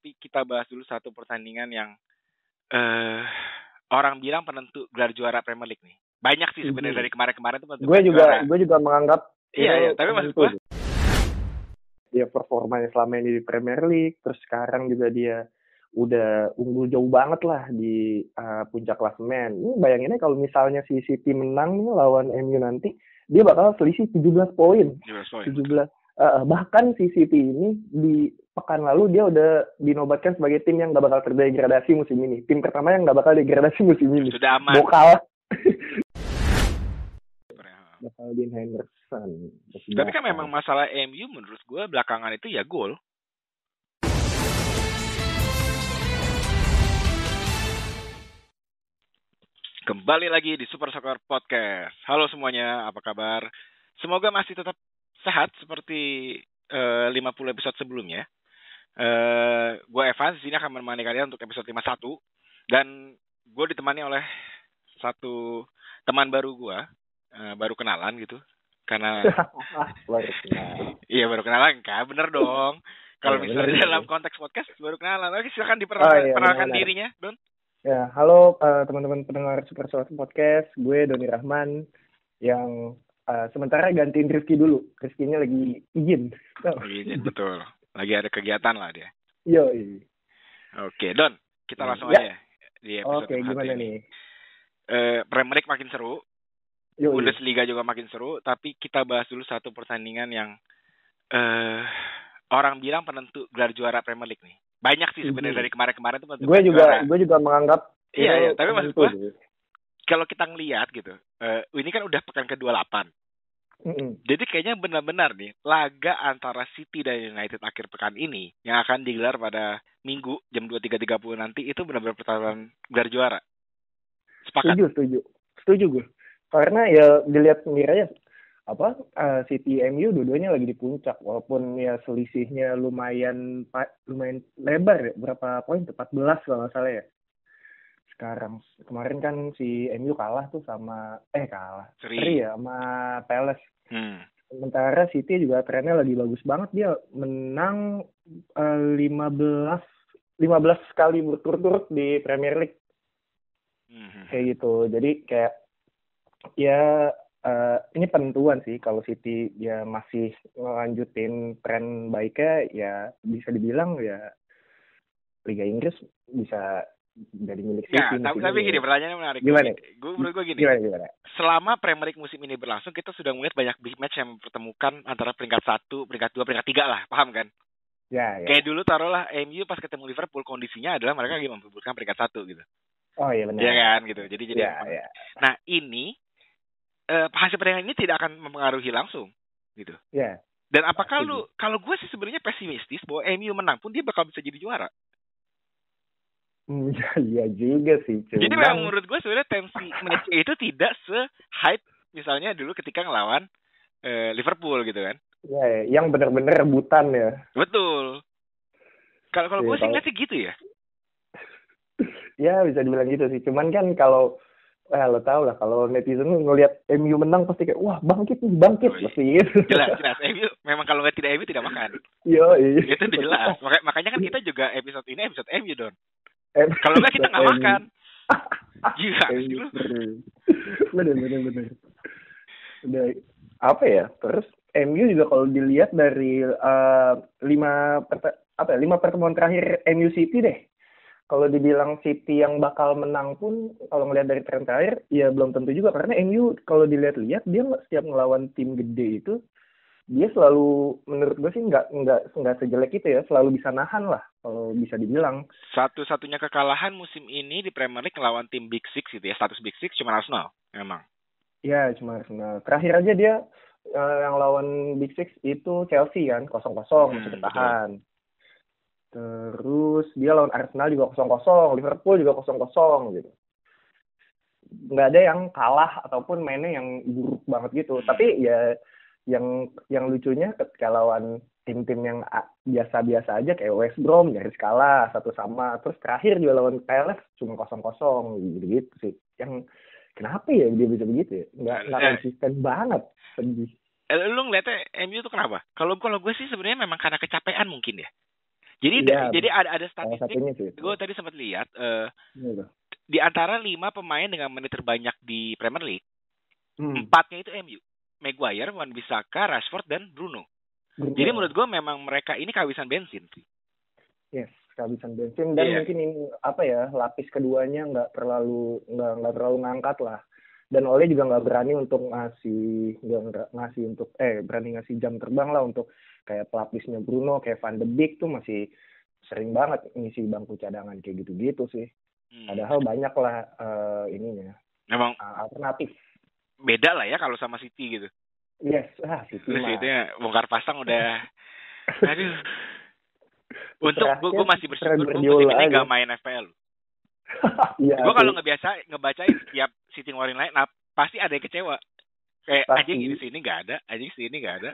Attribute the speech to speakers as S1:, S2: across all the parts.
S1: tapi kita bahas dulu satu pertandingan yang orang bilang penentu gelar juara Premier League nih. Banyak sih sebenarnya dari kemarin-kemarin itu penentu gelar juara.
S2: Gue juga menganggap
S1: iya, tapi maksud gue
S2: dia performanya selama ini di Premier League, terus sekarang juga dia udah unggul jauh banget lah di puncak klasemen. Ini bayanginnya kalau misalnya si City menang nih lawan MU nanti, dia bakal selisih 17 poin. 17. Bahkan si City ini di pekan lalu dia udah dinobatkan sebagai tim yang gak bakal terdegradasi musim ini. Tim pertama yang gak bakal degradasi musim ini.
S1: Sudah aman.
S2: Bokal. Bakal Dean Henderson.
S1: Tapi kan memang masalah MU menurut gue belakangan itu ya gol. Kembali lagi di Super Soccer Podcast. Halo semuanya, apa kabar? Semoga masih tetap sehat seperti 50 episode sebelumnya. Gue Evan, di sini akan menemani kalian untuk episode 51. Dan gue ditemani oleh satu teman baru gue, baru kenalan gitu. Karena iya baru kenalan kan, bener dong. Kalau misalnya dalam konteks podcast baru kenalan, oke silakan diperkenalkan dirinya, Don.
S2: Ya, halo teman-teman pendengar Super Soccer Podcast, gue Doni Rahman yang sementara gantiin Rizky dulu. Rizky-nya lagi izin.
S1: Izin, betul. Lagi ada kegiatan lah dia.
S2: Yo.
S1: Oke, Don, kita langsung aja di episode
S2: gimana
S1: ini.
S2: Nih?
S1: Premier League makin seru. Bundesliga juga makin seru, tapi kita bahas dulu satu pertandingan yang orang bilang penentu gelar juara Premier League nih. Banyak sih sebenarnya dari kemarin-kemarin itu penentu
S2: juara. Gue juga menganggap
S1: iya, tapi maksud gue kalau kita ngelihat gitu, ini kan udah pekan ke-28. Jadi kayaknya benar-benar nih laga antara City dan United akhir pekan ini yang akan digelar pada Minggu jam 23.30 nanti itu benar-benar pertarungan gelar juara. Sepakat?
S2: Setuju gue. Karena ya dilihat sendiri aja City MU dua-duanya lagi di puncak, walaupun ya selisihnya lumayan lebar ya, berapa poin? 14 kalau nggak salah ya. Sekarang kemarin kan si MU kalah tuh sama seri ya sama Palace. Sementara City juga trennya lagi bagus banget, dia menang 15 kali berturut-turut di Premier League. Kayak gitu. Jadi kayak ya ini penentuan sih kalau City dia masih ngelanjutin tren baiknya, ya bisa dibilang ya Liga Inggris bisa jadi milik City.
S1: Ya, tapi gini, pertanyaannya menarik.
S2: Gimana?
S1: Menurut gue gini.
S2: Gimana?
S1: Selama Premier League musim ini berlangsung, kita sudah melihat banyak big match yang mempertemukan antara peringkat 1, peringkat 2, peringkat 3 lah, paham kan?
S2: Ya.
S1: Kayak dulu taruhlah MU pas ketemu Liverpool, kondisinya adalah mereka lagi memperebutkan peringkat 1 gitu.
S2: Oh iya benar.
S1: Iya kan gitu. Jadi
S2: ya.
S1: Nah, ini hasil pertandingan ini tidak akan mempengaruhi langsung gitu.
S2: Ya.
S1: Dan apakah kalau gue sih sebenarnya pesimistis bahwa MU menang pun dia bakal bisa jadi juara.
S2: Iya juga sih.
S1: Jadi memang menurut gue sebenarnya tensi match itu tidak se-hype misalnya dulu ketika ngelawan Liverpool gitu kan.
S2: Ya, yang benar-benar rebutan ya.
S1: Betul. Kalau gue sih ngeliat sih gitu ya.
S2: Ya bisa dibilang gitu sih. Cuman kan kalau lo tau lah kalau netizen ngelihat MU menang pasti kayak wah bangkit pasti gitu.
S1: Jelas MU memang kalau nggak tidak MU tidak makan.
S2: Iya.
S1: Itu udah jelas. Makanya kan kita juga episode ini episode MU Don. Kalau nggak kita nggak makan. Gila sih lu.
S2: Bener. Udah apa ya? Terus MU juga kalau dilihat dari 5 pertemuan terakhir MU City deh. Kalau dibilang City yang bakal menang pun kalau ngelihat dari tren terakhir ya belum tentu juga, karena MU kalau dilihat-lihat dia setiap ngelawan tim gede itu dia selalu menurut gue sih nggak sejelek itu ya, selalu bisa nahan lah kalau bisa dibilang.
S1: Satu-satunya kekalahan musim ini di Premier League ngelawan tim Big Six gitu ya, status Big Six cuma Arsenal memang.
S2: Ya cuma Arsenal. Terakhir aja dia yang lawan Big Six itu Chelsea kan 0-0 masih bertahan. Terus dia lawan Arsenal juga 0-0, Liverpool juga 0-0 gitu. Nggak ada yang kalah ataupun mainnya yang buruk banget gitu. Tapi ya yang lucunya ketika lawan tim-tim yang biasa-biasa aja kayak West Brom nyaris kalah 1-1. Terus terakhir juga lawan Palace cuma 0-0 gitu sih. Yang kenapa ya dia bisa begitu ya? Nggak konsisten banget. Sedih.
S1: Lu ngeliatnya MU tuh kenapa? Kalau gue sih sebenarnya memang karena kecapean mungkin ya. Jadi ada
S2: salah
S1: statistik.
S2: satunya sih.
S1: Gue tadi sempat lihat
S2: Iya.
S1: di antara 5 pemain dengan menit terbanyak di Premier League, 4-nya itu MU. Maguire, Wan-Bissaka, Rashford, dan Bruno. Jadi menurut gue memang mereka ini kehabisan bensin sih.
S2: Yes, kehabisan bensin dan mungkin ini lapis keduanya nggak terlalu ngangkat lah. Dan Ole juga nggak berani untuk berani ngasih jam terbang lah untuk kayak pelapisnya Bruno, kayak Van de Beek tuh masih sering banget ngisi bangku cadangan kayak gitu-gitu sih. Padahal banyak lah ininya.
S1: Memang
S2: alternatif.
S1: Beda lah ya kalau sama City gitu.
S2: Yes, City mah.
S1: City bongkar pasang udah. Aduh. Untuk gue masih bersyukur musim ini gak main FPL.
S2: Iya,
S1: gue kalau ngebacain setiap City ngeluarin line up pasti ada yang kecewa. Kayak anjing ini sini nggak ada, anjing sini nggak ada.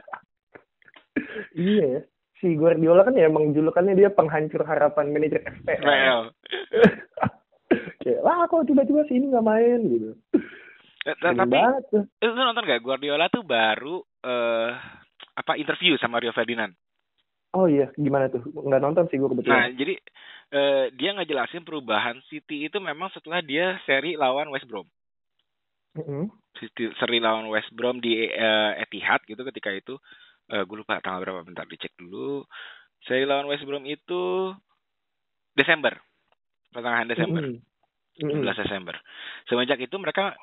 S2: Iya, si Guardiola kan ya emang julukannya dia penghancur harapan manajer FPL. Kayak kok tiba-tiba sini nggak main gitu.
S1: Tapi lu nonton gak Guardiola tuh baru interview sama Rio Ferdinand.
S2: Oh iya, gimana tuh? Nggak nonton sih gue kebetulan.
S1: Nah, jadi dia ngejelasin perubahan City itu memang setelah dia seri lawan West Brom. Seri lawan West Brom di Etihad gitu ketika itu. Gue lupa tanggal berapa, bentar dicek dulu. Seri lawan West Brom itu Desember. Pertengahan Desember. 17 Desember. Semenjak itu mereka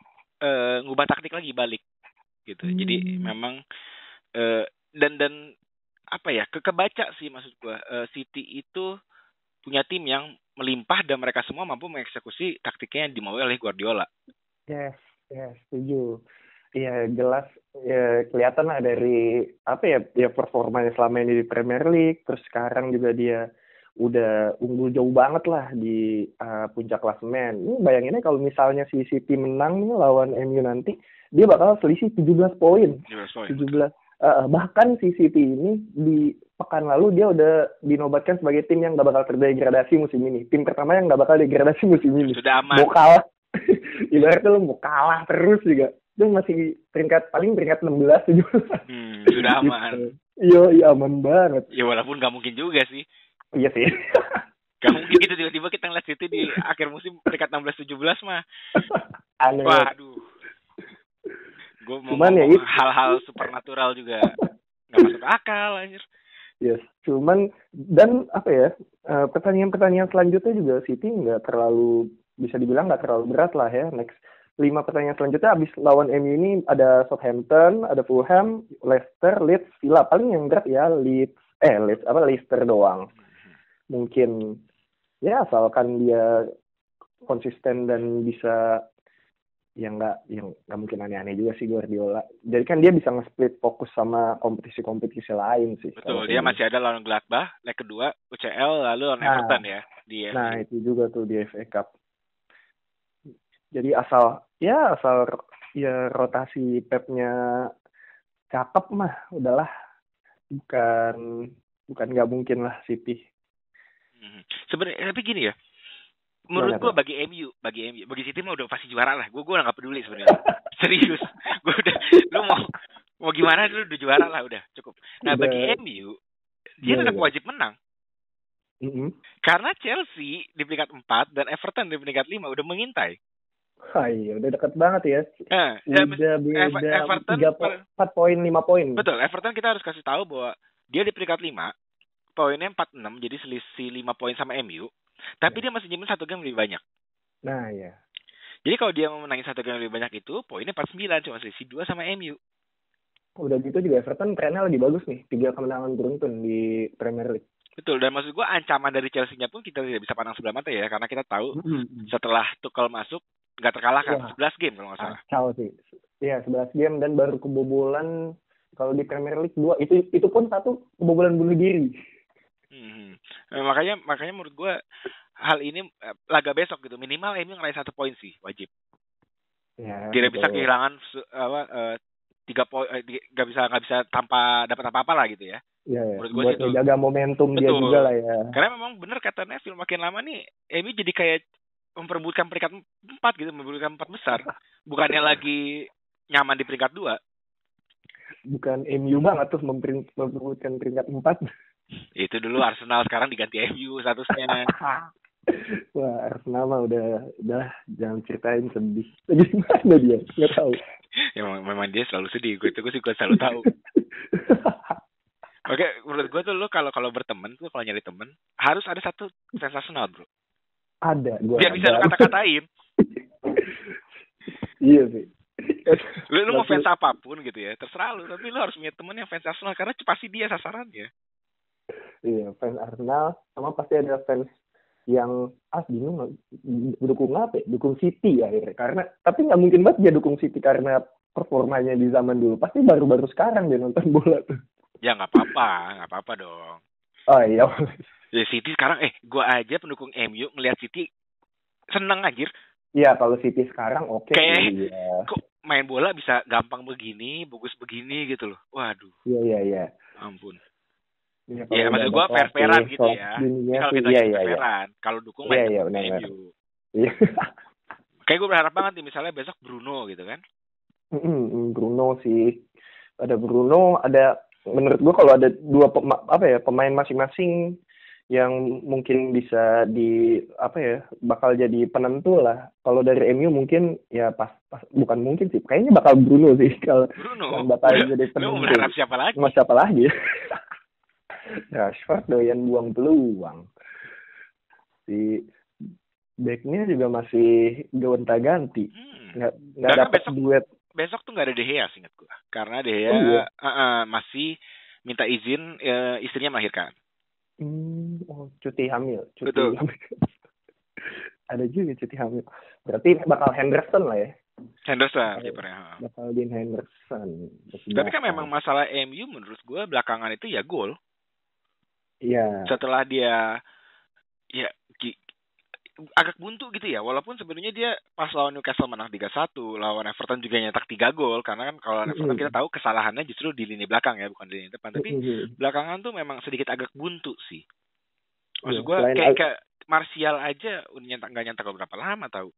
S1: ngubah taktik lagi balik gitu. Jadi memang dan kebaca sih maksud gue. City itu punya tim yang melimpah dan mereka semua mampu mengeksekusi taktiknya yang dimau oleh Guardiola.
S2: Yes, setuju. Iya, jelas ya, kelihatan lah dari performanya selama ini di Premier League, terus sekarang juga dia udah unggul jauh banget lah di puncak klasemen. Ini bayanginnya kalau misalnya si City menang nih lawan MU nanti, dia bakal selisih 17 poin. 17. Bahkan si City ini di pekan lalu dia udah dinobatkan sebagai tim yang gak bakal terdegradasi musim ini. Tim pertama yang gak bakal degradasi musim ini.
S1: Sudah aman.
S2: Mau kalah. Ibaratnya lo mau kalah terus juga. Dia masih peringkat 16
S1: sudah aman.
S2: Iya aman banget.
S1: Ya walaupun gak mungkin juga sih.
S2: Iya sih.
S1: Gak mungkin gitu tiba-tiba kita ngeliat City di akhir musim peringkat 16-17 mah.
S2: Aneh.
S1: Waduh. Gue mau hal-hal supernatural juga gak masuk akal anjir.
S2: Yes, cuman dan pertandingan-pertandingan selanjutnya juga City nggak terlalu, bisa dibilang nggak terlalu berat lah ya. Next 5 pertandingan selanjutnya abis lawan MU ini ada Southampton, ada Fulham, Leicester, Leeds, Villa. Paling yang berat ya Leicester doang. Mungkin ya asalkan dia konsisten dan bisa yang nggak mungkin aneh-aneh juga sih Guardiola. Jadi kan dia bisa nge-split fokus sama kompetisi-kompetisi lain sih.
S1: Betul, dia masih ada lawan Gladbach, leg kedua UCL, lalu lawan Everton ya di FA.
S2: Nah, itu juga tuh di FA Cup. Jadi asal rotasi Pepnya cakep mah udahlah. Bukan nggak mungkin lah City.
S1: Sebenarnya tapi gini ya. Menurut gue bagi City mah udah pasti juara lah. Gue nggak peduli sebenarnya. Serius. Gue udah, lu mau gimana lu udah juara lah udah cukup. Nah bagi MU dia tetap wajib menang. Karena Chelsea di peringkat 4 dan Everton di peringkat 5 udah mengintai.
S2: Iya, udah dekat banget ya. Udah beda
S1: Everton
S2: 4 poin, 5 poin.
S1: Betul, Everton kita harus kasih tahu bahwa dia di peringkat 5, poinnya 46, jadi selisih 5 poin sama MU. Tapi dia masih nyimpen 1 game lebih banyak.
S2: Nah, ya.
S1: Jadi kalau dia memenangi 1 game lebih banyak itu, poinnya 49, cuma selisih 2 sama MU.
S2: Udah gitu juga Everton trennya lagi bagus nih. 3 kemenangan beruntun di Premier League.
S1: Betul, dan maksud gue ancaman dari Chelsea-nya pun kita tidak bisa pandang sebelah mata ya. Karena kita tahu setelah Tuchel masuk, nggak terkalahkan. 11 game kalau nggak salah.
S2: Kacau sih. Iya, 11 game dan baru kebobolan kalau di Premier League 2. Itu pun 1 kebobolan bunuh diri.
S1: Makanya menurut gue hal ini laga besok gitu minimal MU ngeraih 1 poin sih wajib.
S2: Ya,
S1: tidak bisa kehilangan 3 poin, nggak bisa tanpa dapat apa-apa lah gitu ya.
S2: Iya, menurut gue buat menjaga momentum. Betul. Dia juga lah ya.
S1: Karena memang benar kata Neville makin lama nih MU jadi kayak memperebutkan peringkat 4 gitu, memperebutkan 4 besar. Bukannya lagi nyaman di peringkat 2.
S2: Bukan MU banget tuh memperebutkan peringkat 4.
S1: Itu dulu Arsenal, sekarang diganti MU statusnya.
S2: Wah, Arsenal mah udah jangan ceritain, sedih. Gimana dia? Nggak tahu.
S1: Ya memang dia selalu sedih. Gue sih gue selalu tahu. Oke, menurut gue tuh lo kalau berteman tuh, kalau nyari temen harus ada satu sensasional, bro.
S2: Ada, gue
S1: biar bisa lo kata-katain.
S2: Iya sih.
S1: Lu mau fans apapun gitu ya, terserah lu, tapi lu harus punya temen yang fans Arsenal karena pasti dia sasarannya.
S2: Iya, fans Arsenal sama pasti ada fans yang bingung dukung apa? Dukung City akhirnya. Karena tapi nggak mungkin banget dia dukung City karena performanya di zaman dulu. Pasti baru-baru sekarang dia nonton bola tuh.
S1: Ya nggak apa-apa dong.
S2: Oh iya.
S1: Ya City sekarang, gue aja pendukung MU ngelihat City seneng anjir.
S2: Iya, kalau City sekarang oke.
S1: Iya. Kok main bola bisa gampang begini, bagus begini gitu loh. Waduh.
S2: Iya.
S1: Ampun.
S2: Ya,
S1: maksud gue fair-fairan gitu ya. Kalau kita fair-fairan, kalau dukung main MU.
S2: Iya.
S1: Kayak gue berharap banget nih misalnya besok Bruno gitu kan.
S2: Bruno sih. Ada Bruno, ada menurut gue kalau ada dua pemain masing-masing yang mungkin bisa bakal jadi penentu lah. Kalau dari MU mungkin ya pas bukan mungkin sih, kayaknya bakal Bruno sih kalau bakal jadi penentu.
S1: Lu berharap siapa lagi?
S2: Mau siapa lagi? Rashford doyan buang peluang. Si backnya juga masih gonta-ganti. Nggak dapat duet.
S1: Besok tuh nggak ada De Gea, seingat gue. Karena De Gea masih minta izin istrinya melahirkan.
S2: Cuti hamil.
S1: Betul.
S2: Ada juga cuti hamil. Berarti bakal Henderson lah ya.
S1: Henderson, kipernya.
S2: Bakal Dean Henderson.
S1: Tapi kan memang masalah MU menurut gue belakangan itu ya gol.
S2: Iya.
S1: Setelah dia agak buntu gitu ya, walaupun sebenarnya dia pas lawan Newcastle menang 3-1, lawan Everton juga nyetak 3 gol, karena kan kalau Everton kita tahu kesalahannya justru di lini belakang ya, bukan di lini depan, tapi belakangan tuh memang sedikit agak buntu sih. Maksud gue kayak Martial aja udah nggak nyetak berapa lama tahu.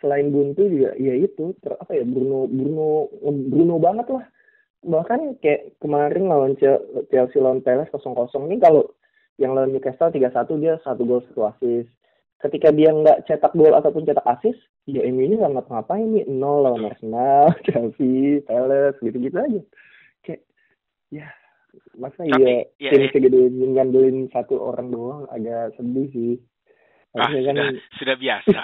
S2: Selain buntu juga ya itu Bruno banget lah. Bahkan kayak kemarin lawan Chelsea lawan Palace 0-0 nih, kalau yang lawan Newcastle 3-1 dia 1 gol 1 assist. Ketika dia nggak cetak gol ataupun cetak assist, ya MU ini nggak ngapa-ngapain nih, 0 lawan Arsenal, Chelsea, Palace, gitu-gitu aja. Kayak ya masa tim segede ngandelin 1 orang doang, agak sedih sih.
S1: Sudah biasa.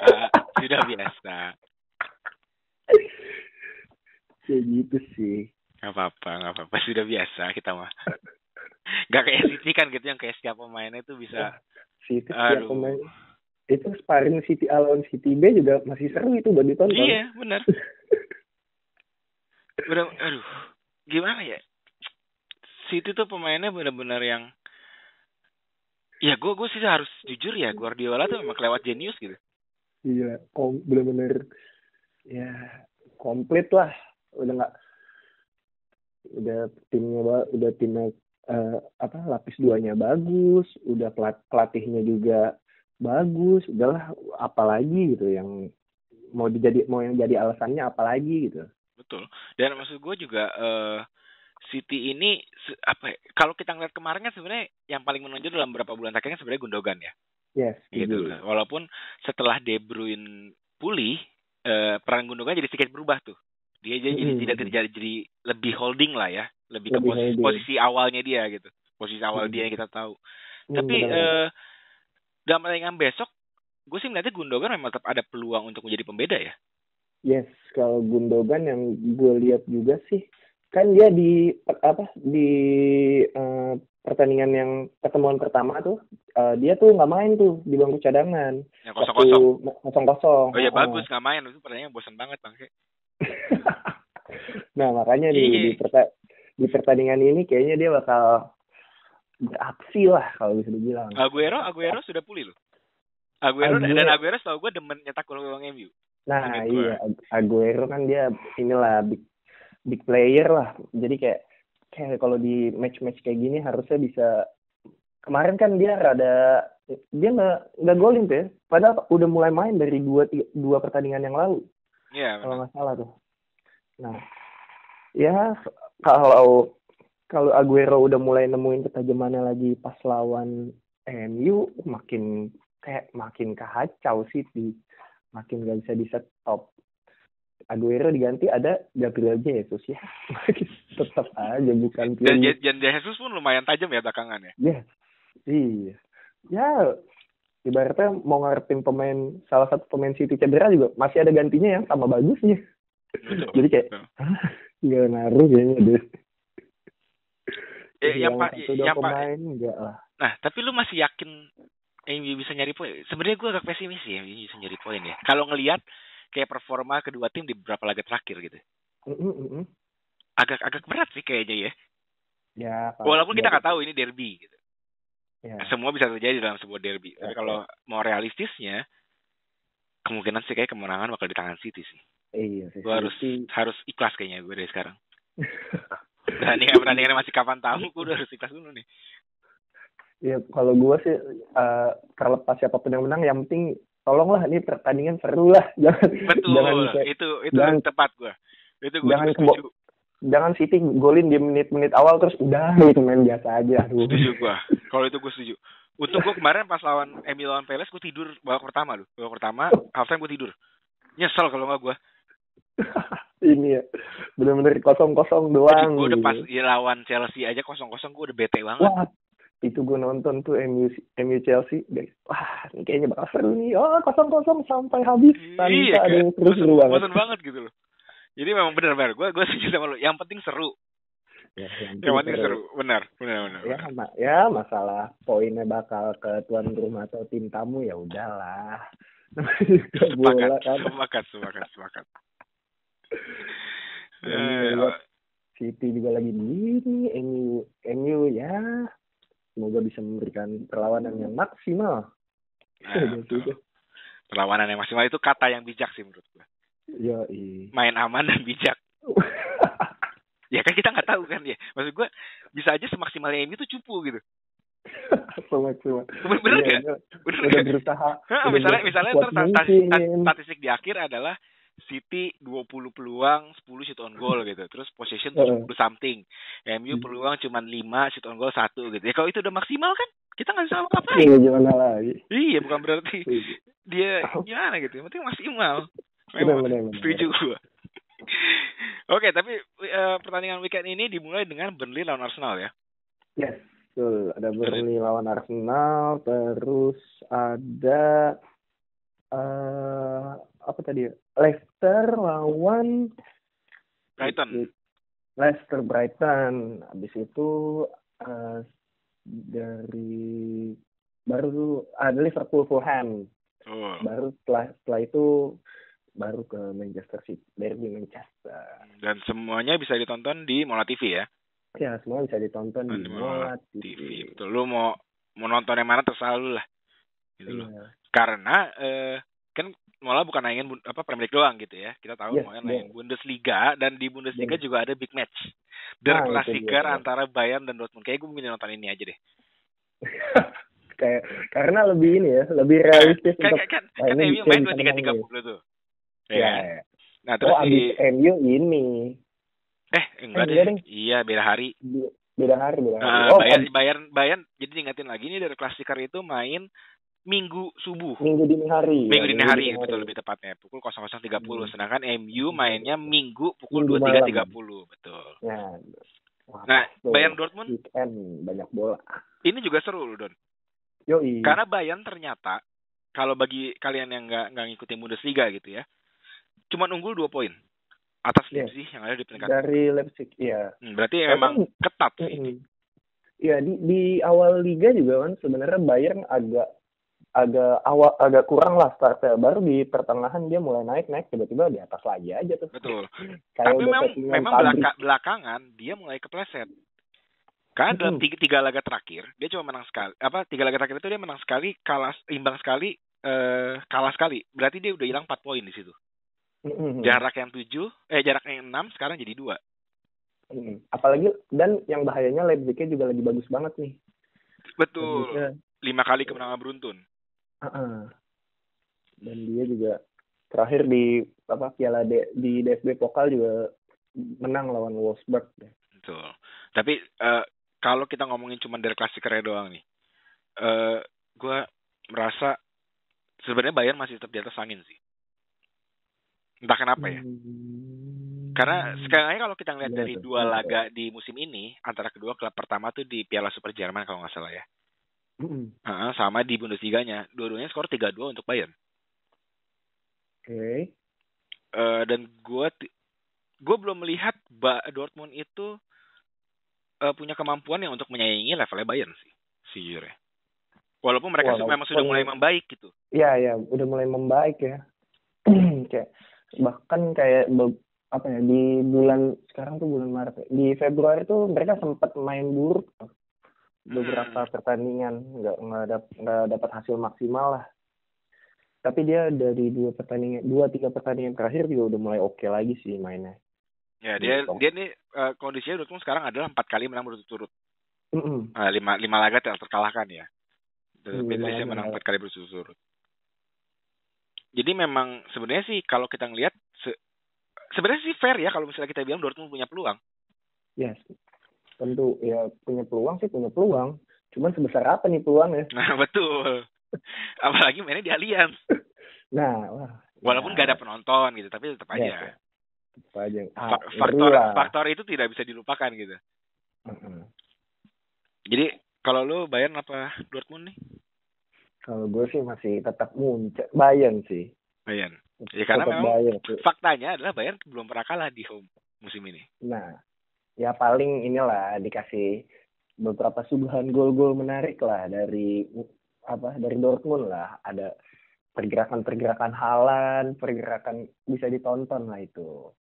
S2: Kayak gitu sih.
S1: Gak apa-apa, sudah biasa kita mah. Gak kayak City kan gitu, yang kayak setiap pemainnya itu bisa.
S2: City setiap pemain itu sparring City A lawan City B juga masih seru itu buat ditonton.
S1: Iya, benar. Gimana ya? City tuh pemainnya benar-benar yang ya gue sih harus jujur ya, Guardiola tuh memang kelewat jenius gitu.
S2: Iya, benar-benar ya komplit lah. Udah timnya lapis 2-nya bagus, udah pelatihnya juga bagus, udahlah apalagi gitu yang mau yang jadi alasannya apalagi gitu.
S1: Betul. Dan maksud gue juga City ini kalau kita ngeliat kemarin kan sebenarnya yang paling menonjol dalam beberapa bulan terakhir kan sebenarnya Gundogan ya.
S2: Yes.
S1: Gitu. Walaupun setelah De Bruyne pulih, peran Gundogan jadi sedikit berubah tuh. Dia jadi lebih holding lah ya, lebih ke posisi awalnya dia gitu. Posisi awal dia yang kita tahu. Tapi dalam pertandingan besok, gue sih melihatnya Gundogan memang tetap ada peluang untuk menjadi pembeda ya.
S2: Yes, kalau Gundogan yang gue lihat juga sih, kan dia di pertandingan yang pertemuan pertama tuh, dia tuh nggak main tuh di bangku cadangan.
S1: Yang 0-0. Oh ya bagus nggak main, itu pertandingan bosan banget bang.
S2: Nah makanya di pertandingan ini kayaknya dia bakal beraksi lah kalau bisa dibilang.
S1: Aguero sudah pulih loh. Aguero setahu gue demen nyetak gol MU.
S2: Nah iya, Aguero kan dia inilah big player lah. Jadi kayak kalau di match kayak gini harusnya bisa. Kemarin kan dia nggak golin tuh ya. Padahal udah mulai main dari dua pertandingan yang lalu.
S1: Iya.
S2: Kalau nggak salah tuh. Nah, ya kalau kalau Aguero udah mulai nemuin ketajamannya lagi pas lawan MU, makin kacau City, makin gak bisa di stop. Aguero diganti ada Gabriel Jesus ya, tetap aja bukan
S1: Dan
S2: Pulisic.
S1: Jesus pun lumayan tajam ya belakangan ya.
S2: Ya, iya. Ya, ibaratnya mau ngarepin salah satu pemain City cedera juga masih ada gantinya yang sama bagusnya.
S1: Betul.
S2: Jadi kayak nggak ngaruh kayaknya deh.
S1: Yang
S2: pemain enggak lah.
S1: Nah, tapi lu masih yakin MU bisa nyari poin? Sebenarnya gue agak pesimis ya, MU bisa nyari poin ya. Kalau ngelihat kayak performa kedua tim di beberapa laga terakhir gitu. Agak berat sih kayaknya ya.
S2: Ya.
S1: Walaupun kita nggak tahu ini derby gitu.
S2: Ya.
S1: Semua bisa terjadi dalam sebuah derby. Ya, tapi kalau mau realistisnya, kemungkinan sih kayak kemenangan bakal di tangan City sih.
S2: Iya sih.
S1: Gue harus ikhlas kayaknya gue dari sekarang. Pertandingan masih kapan tahu, gue udah harus ikhlas dulu nih.
S2: Ya kalau gue sih terlepas siapapun yang menang, yang penting tolonglah ini pertandingan seru lah.
S1: Betul. Itu tepat gue. Itu gue setuju.
S2: Jangan City golin di menit-menit awal terus udah gitu main biasa aja. Aduh.
S1: Setuju gue. Kalau itu gue setuju. Untuk gue kemarin pas lawan MU lawan Palace gue tidur babak pertama loh. Babak pertama halftime gue tidur. Nyesel kalau nggak gue.
S2: Ini ya bener-bener 0-0 doang.
S1: Gue udah pas lawan Chelsea aja 0-0 gue udah bete banget.
S2: Wah, itu gue nonton tuh MU Chelsea. Wah, ini kayaknya bakal seru nih. Oh, 0-0 sampai habis tanpa ada yang seru banget.
S1: Bosan banget gitu loh. Jadi memang benar-benar gue setuju sama lo. Yang penting seru.
S2: Ya,
S1: yang penting seru. Benar.
S2: Ya, masalah poinnya bakal ke tuan rumah atau tim tamu ya udahlah.
S1: Sepakat.
S2: City juga lagi begini, MU ya semoga bisa memberikan perlawanan yang maksimal.
S1: Perlawanan yang maksimal itu kata yang bijak sih menurut gue. Main aman dan bijak. Ya kan kita nggak tahu kan ya. Maksud gue bisa aja semaksimalnya MU itu cupu gitu.
S2: Semaksimal.
S1: Bener nggak?
S2: Udah berusaha.
S1: Misalnya statistik di akhir adalah City 20 peluang, 10 shoot on goal gitu. Terus possession 10 something. MU peluang cuma 5, shoot on goal 1 gitu. Ya kalau itu udah maksimal kan kita nggak bisa apa-apain.
S2: Iya, gimana lagi?
S1: Iya, bukan berarti dia gimana gitu. Yang penting maksimal. Memang setuju gue. Oke, tapi pertandingan weekend ini dimulai dengan Burnley lawan Arsenal ya?
S2: Yes, betul. Ada Burnley lawan Arsenal, terus ada apa tadi? Leicester lawan
S1: Brighton.
S2: Leicester Brighton. Habis itu dari baru ada Liverpool Fulham. Baru setelah itu baru ke Manchester City, derby Manchester.
S1: Dan semuanya bisa ditonton di Mola TV ya?
S2: Ya, semua bisa ditonton di Mola TV.
S1: Betul. Lu mau nonton yang mana terserah lu lah. Gitu loh. Karena kan Mola bukan nayangin Premier League doang gitu ya. Kita tahu mau nayangin Bundesliga, dan di Bundesliga juga ada big match. Der Klassiker antara Bayern dan Dortmund. Kayak gue milih nonton ini aja deh.
S2: Karena lebih ini ya, lebih realistis
S1: kan MU main 23:30 tuh.
S2: Ya.
S1: Nah, terus
S2: MU ini.
S1: Enggak deh. Iya, beda hari.
S2: Beda hari.
S1: Bayern jadi diingatin lagi ini dari Klassiker itu main Minggu subuh.
S2: Minggu dini hari.
S1: Betul, lebih tepatnya pukul 00.30. Sedangkan MU mainnya Minggu pukul 23.30. Betul.
S2: Ya.
S1: Nah, Bayern Dortmund
S2: banyak bola.
S1: Ini juga seru loh, Don.
S2: Yoi.
S1: Karena Bayern ternyata kalau bagi kalian yang nggak ngikutin Bundesliga gitu ya, cuma unggul 2 poin atas Leipzig yang ada di peringkat
S2: dari Leipzig, iya.
S1: Berarti memang ketat sih.
S2: Iya, di awal liga juga kan sebenarnya Bayern agak kurang lah startnya. Baru di pertengahan dia mulai naik tiba-tiba di atas lagi aja tuh.
S1: Betul. Tapi memang belakangan dia mulai kepleset. Karena dalam 3 laga terakhir dia cuma menang sekali. 3 laga terakhir itu dia menang sekali, imbang sekali, kalah sekali. Berarti dia udah hilang 4 poin di situ. Jarak yang 6 sekarang jadi 2.
S2: Apalagi dan yang bahayanya Leipzig-nya juga lagi bagus banget nih.
S1: Betul. 5 kali kemenangan beruntun.
S2: Dan dia juga terakhir di Piala di DFB Pokal juga menang lawan Wolfsburg.
S1: Betul. Tapi kalau kita ngomongin cuma dari klasikernya doang nih, gue merasa sebenarnya Bayern masih tetap di atas angin sih. Entah kenapa ya. Karena sekarang kalau kita ngeliat dari dua laga di musim ini, antara kedua klub pertama tuh di Piala Super Jerman kalau nggak salah ya. Sama di Bundesliga-nya, dua-duanya skor 3-2 untuk Bayern.
S2: Oke.
S1: Dan gue belum melihat Dortmund itu punya kemampuan yang untuk menyaingi levelnya Bayern sih, sejujurnya. Walaupun mereka memang sudah mulai membaik gitu.
S2: Iya, udah mulai membaik ya. Kayak bahkan kayak apa ya, di bulan sekarang tuh bulan Maret ya. Di Februari tuh mereka sempat main buruk beberapa pertandingan, nggak dapat hasil maksimal lah. Tapi dia dari 2-3 pertandingan terakhir juga udah mulai oke lagi sih mainnya.
S1: Ya, dia nih kondisinya Dortmund sekarang adalah 4 kali menang berturut-turut. 5 laga terkalahkan ya. Dia menang 4 kali berturut-turut. Jadi memang sebenarnya sih kalau kita ngelihat sebenarnya sih fair ya kalau misalnya kita bilang Dortmund punya peluang.
S2: Yes. Tentu ya punya peluang. Cuman sebesar apa nih peluangnya?
S1: Nah, betul. Apalagi mainnya di Allianz. Walaupun gak ada penonton gitu, tapi tetap aja. Faktor itu tidak bisa dilupakan gitu. Jadi kalau lu Bayern apa Dortmund nih?
S2: Kalau gue sih masih tetap Bayern sih.
S1: Bayern. Ya karena memang faktanya adalah Bayern belum pernah kalah di home musim ini.
S2: Nah, ya paling inilah dikasih beberapa suguhan gol-gol menarik lah dari Dortmund lah. Ada pergerakan Haaland, pergerakan bisa ditonton lah itu.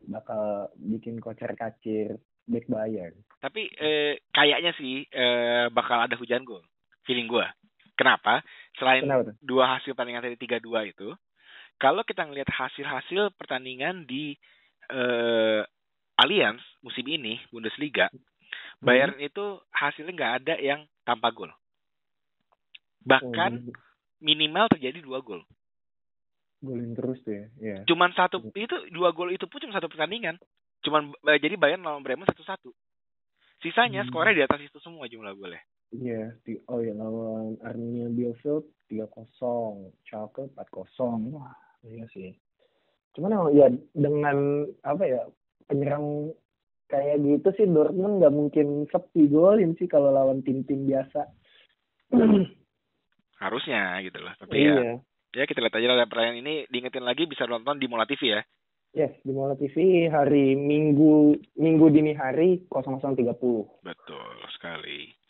S2: Bakal bikin kocar-kacir back Bayern.
S1: Tapi kayaknya sih bakal ada hujan gol. Feeling gue. Kenapa? Selain dua hasil pertandingan tadi 3-2 itu, kalau kita ngelihat hasil-hasil pertandingan di Allianz musim ini Bundesliga, Bayern itu hasilnya nggak ada yang tanpa gol. Bahkan minimal terjadi 2 gol.
S2: Golin terus ya. Yeah.
S1: Cuman 2 gol itu pun cuma 1 pertandingan. Jadi Bayern lawan Bremen 1-1. Sisanya skornya di atas itu semua jumlah golnya.
S2: Iya, lawan Arminia Bielefeld 3-0, Schalke 4-0. Wah, iya sih. Cuman ya dengan penyerang kayak gitu sih Dortmund nggak mungkin sepi golin sih kalau lawan tim-tim biasa.
S1: Harusnya gitu loh. Tapi ya kita lihat aja lah pertandingan ini, diingetin lagi bisa nonton di Mola TV ya.
S2: Yes, di Mola TV hari Minggu dini hari 00.30.
S1: Betul sekali.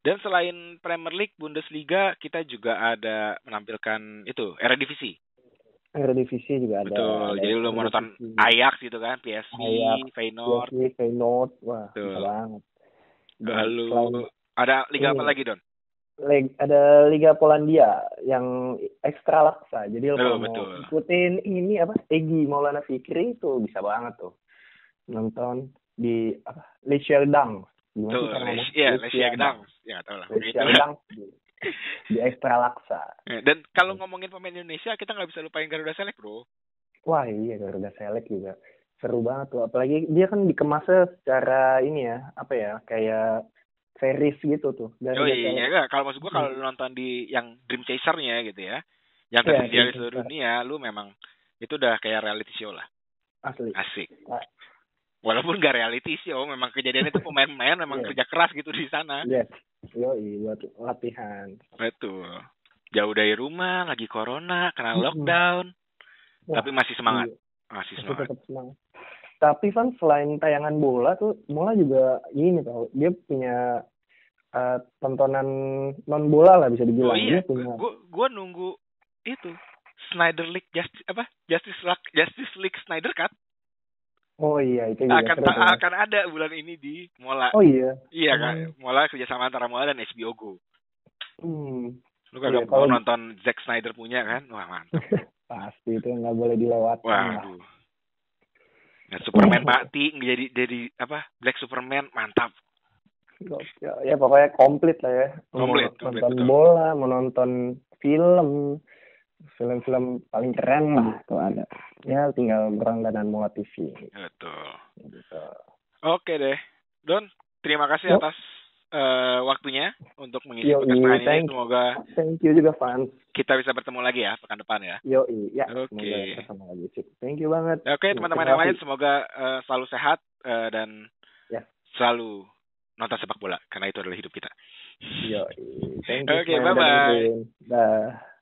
S1: Dan selain Premier League, Bundesliga, kita juga ada menampilkan itu, Eredivisie.
S2: Eredivisie juga ada.
S1: Betul, jadi lu mau nonton Ajax gitu kan, PSV, Feyenoord.
S2: Wah, bisa banget.
S1: Lalu ada liga apa lagi, Don?
S2: Ada Liga Polandia yang ekstra laksa. Jadi kalau mau ikutin ini Egy Maulana Fikri itu bisa banget tuh. Nonton di Lechierdam.
S1: Lechierdam. Ya, tahu lah.
S2: Lechierdam di ekstra laksa.
S1: Dan kalau ngomongin pemain Indonesia, kita nggak bisa lupain Garuda Select, bro.
S2: Wah iya, Garuda Select juga seru banget tuh. Apalagi dia kan dikemasnya secara ini ya, kayak series gitu tuh.
S1: Kalau maksud gue kalau nonton di yang Dream Chaser-nya gitu ya, yang tersedia di seluruh dunia, lu memang itu udah kayak reality show lah. Asik. Walaupun gak reality show, memang kejadian itu pemain-pemain memang kerja keras gitu di sana.
S2: Yes. Buat latihan.
S1: Betul. Jauh dari rumah, lagi corona, kena lockdown. Tapi masih semangat.
S2: Tetap semangat. Tapi kan selain tayangan bola tuh, Mola juga ini tau, dia punya tontonan non bola lah bisa dibilang.
S1: Oh iya, gue nunggu itu Snyder League Justice League Snyder Cut.
S2: Oh iya, itu juga
S1: akan ada bulan ini di Mola.
S2: Oh iya.
S1: Iya kan, Mola kerjasama antara Mola dan HBO Go. Lu kagak mau nonton Zack Snyder punya kan? Wah mantap.
S2: Pasti itu nggak boleh dilewatkan.
S1: Waduh. Nah, Superman mati jadi Black Superman mantap.
S2: Ya pokoknya komplit lah ya.
S1: Komplit,
S2: nonton bola, menonton film paling keren lah kalau ada. Ya tinggal berlangganan Mola TV.
S1: Betul.
S2: Gitu.
S1: Oke deh. Don, terima kasih atas waktunya untuk mengisi podcast pekan ini. Semoga
S2: thank you juga, Fans.
S1: Kita bisa bertemu lagi ya pekan depan ya.
S2: Ya.
S1: Semoga
S2: bersama lagi. Thank you banget.
S1: Oke, teman-teman yang lain semoga selalu sehat dan selalu nonton sepak bola karena itu adalah hidup kita.
S2: Thank you.
S1: Oke, bye-bye.
S2: Dah.